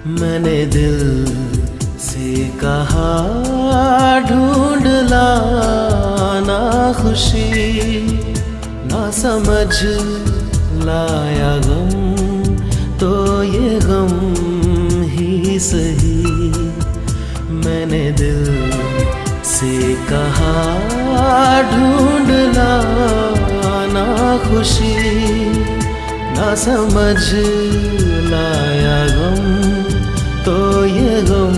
मैंने दिल से कहा ढूंढ लाना खुशी, ना समझ लाया गम तो ये गम ही सही। मैंने दिल से कहा ढूंढ लाना खुशी, ना समझ लाया गम तो ये गम